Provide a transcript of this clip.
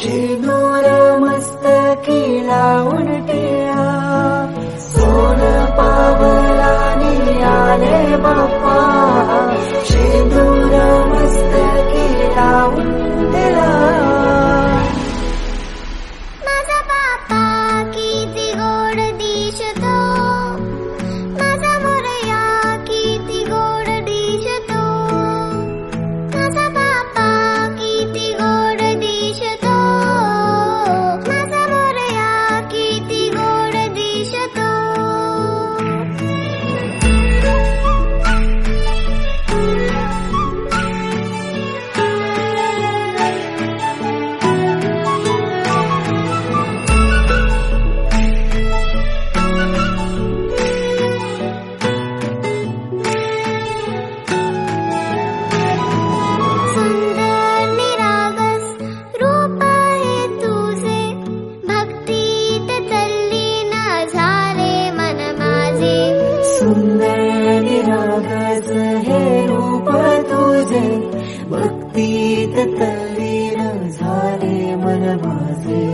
शेंदूर मस्तकी लावून टिळा, सोन पावलाने आले बाप्पा, शेंदूर मस्तकी लावून टिळा. माझा बाप्पा किती गोड दिसतो, माझा मोरया किती गोड दिसतो, माझा बाप्पा किती गोड दिसतो, माझा मोरया किती गोड दिसतो. सुंदर निरागस रूप आहे तुझे, भक्तीत तल्लीन झाले मन माझे. सुंदर निरागस हे रूप तुझे, भक्तीत तल्लीन झाले मन माझे.